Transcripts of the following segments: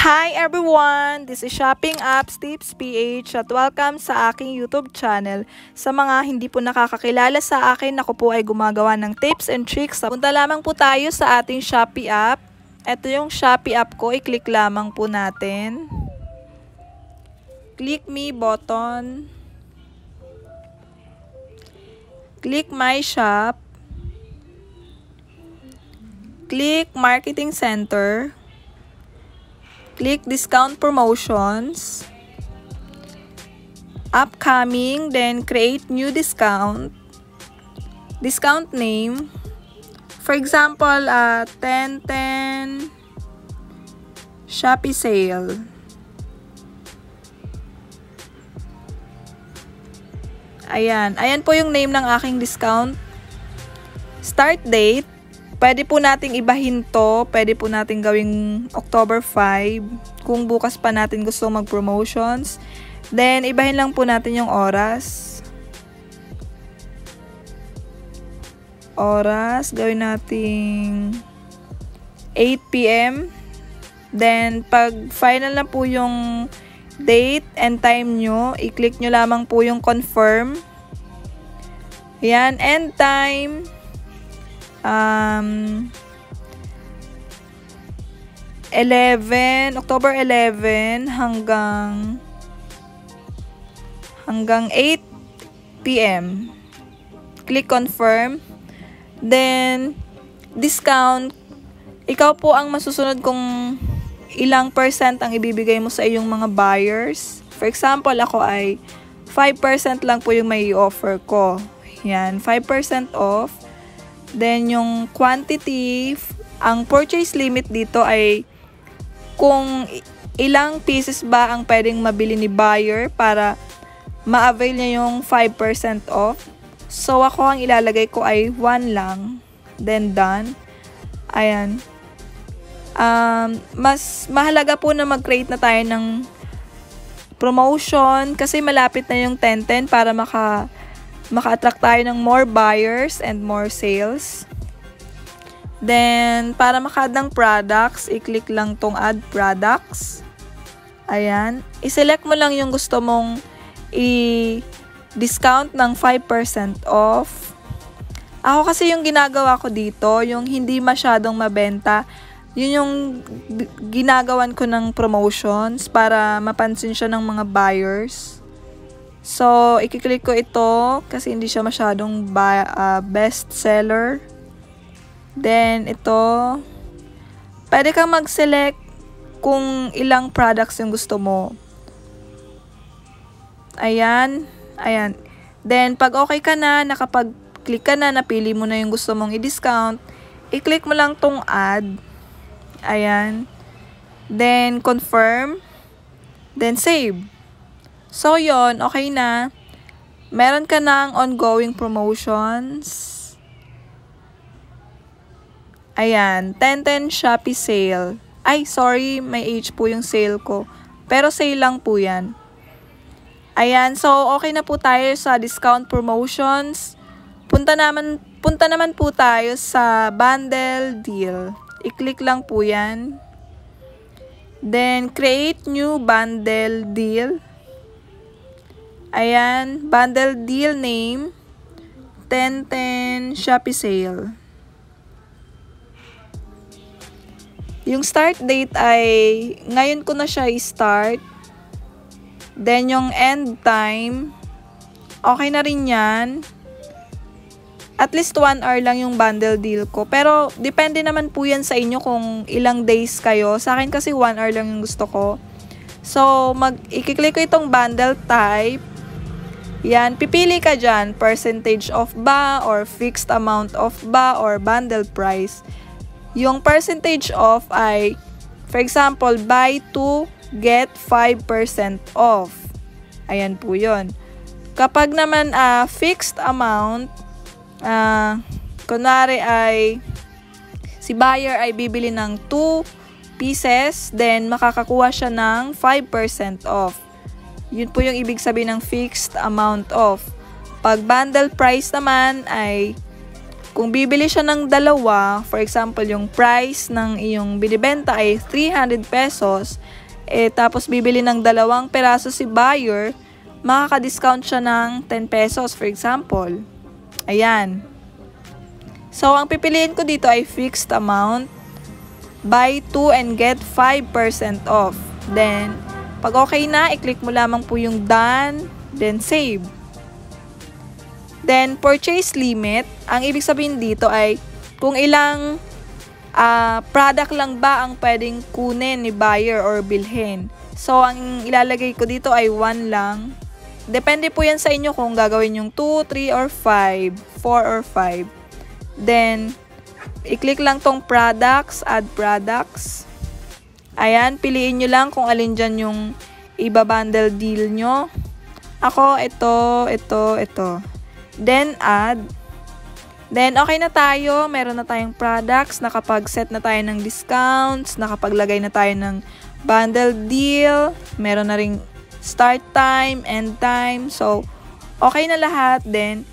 Hi everyone! This is Shopping Apps Tips PH at welcome sa aking YouTube channel. Sa mga hindi po nakakakilala sa akin, ako po ay gumagawa ng tips and tricks. Punta lamang po tayo sa ating Shopee app. Ito yung Shopee app ko, i-click lamang po natin. Click me button. Click my shop. Click marketing center. Click discount promotions, upcoming, then create new discount, discount name, for example, 10/10 Shopee sale. Ayan po yung name ng aking discount. Start date. Pwede po nating ibahin to, pwede po nating gawing October 5 kung bukas pa natin gusto mag-promotions. Then, ibahin lang po natin yung oras. Gawin nating 8 PM. Then, pag final na po yung date and time nyo, i-click nyo lamang po yung confirm. Ayan, end time. October 11 hanggang 8 PM. Click confirm. Then, discount. Ikaw po ang masusunod kung ilang percent ang ibibigay mo sa iyong mga buyers. For example, ako ay 5% lang po yung may offer ko. Yan, 5% off. Then, yung quantity, ang purchase limit dito ay kung ilang pieces ba ang pwedeng mabili ni buyer para ma-avail niya yung 5% off. So, ako ang ilalagay ko ay 1 lang. Then, done. Ayan. Mas mahalaga po na mag-create na tayo ng promotion kasi malapit na yung 10/10 para maka-attract tayo ng more buyers and more sales. Then, para maka-add ng products, i-click lang tong add products. Ayan. I-select mo lang yung gusto mong i-discount ng 5% off. Ako kasi yung ginagawa ko dito, yung hindi masyadong mabenta, yun yung ginagawan ko ng promotions para mapansin siya ng mga buyers. So, i-click ko ito kasi hindi siya masyadong best seller. Then, ito. Pwede kang mag-select kung ilang products yung gusto mo. Ayan. Then, pag okay ka na, nakapag-click ka na, napili mo na yung gusto mong i-discount, i-click mo lang tong add. Ayan. Then, confirm. Then, save. So, yon, okay na. Meron ka ng ongoing promotions. Ayan, 10/10 Shopee sale. Ay, sorry, may age po yung sale ko. Pero sale lang po yan. Ayan, so okay na po tayo sa discount promotions. Punta naman po tayo sa bundle deal. I-click lang po yan. Then, create new bundle deal. Ayan, bundle deal name, 10/10 Shopee sale. Yung start date ay, ngayon ko na siya i-start. Then, yung end time, okay na rin yan. At least 1 hour lang yung bundle deal ko. Pero, depende naman po yan sa inyo kung ilang days kayo. Sa akin kasi 1 hour lang yung gusto ko. So, i-click ko itong bundle type. Yan, pipili ka dyan, percentage off ba, or fixed amount off ba, or bundle price. Yung percentage off ay, for example, buy 2, get 5% off. Ayan po yun. Kapag naman fixed amount, kunwari ay, si buyer ay bibili ng 2 pieces, then makakakuha siya ng 5% off. Yun po yung ibig sabihin ng fixed amount off. Pag bundle price naman ay Kung bibili siya ng dalawa, for example, yung price ng iyong binibenta ay 300 pesos, tapos bibili ng 2 peraso si buyer, makaka-discount siya ng 10 pesos, for example. Ayan. So, ang pipiliin ko dito ay fixed amount. Buy 2 and get 5% off. Then, pag okay na, i-click mo lamang po yung done, then save. Then, purchase limit, ang ibig sabihin dito ay kung ilang product lang ba ang pwedeng kunin ni buyer or bilhin. So, ang ilalagay ko dito ay 1 lang. Depende po yan sa inyo kung gagawin yung 2, 3, or 5, 4 or 5. Then, i-click lang tong products, add products. Ayan, piliin nyo lang kung alin dyan yung iba-bundle deal nyo. Ako, ito. Then, add. Then, okay na tayo. Meron na tayong products. Nakapag-set na tayo ng discounts. Nakapaglagay na tayo ng bundle deal. Meron na ring start time, end time. So, okay na lahat. Then,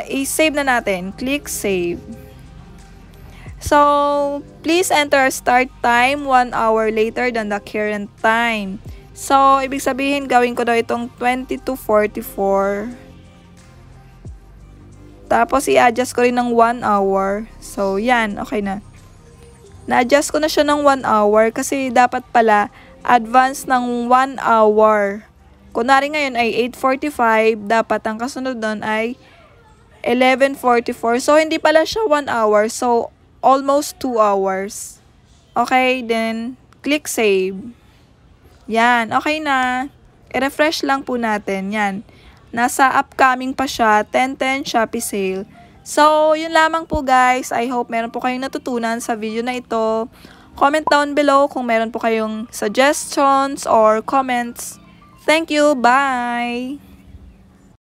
i-save na natin. Click save. So, please enter start time 1 hour later than the current time. So, ibig sabihin, gawin ko daw itong 22:44. Tapos, i-adjust ko rin ng 1 hour. So, yan. Okay na. Na-adjust ko na siya ng 1 hour kasi dapat pala advance ng 1 hour. Kunwari ngayon ay 8:45, dapat ang kasunod doon ay 11:44. So, hindi pala siya 1 hour. So, almost 2 hours. Okay, then, click save. Yan, okay na. I-refresh lang po natin. Yan. Nasa upcoming pa siya, 10/10 Shopee sale. So, yun lamang po guys. I hope meron po kayong natutunan sa video na ito. Comment down below kung meron po kayong suggestions or comments. Thank you. Bye!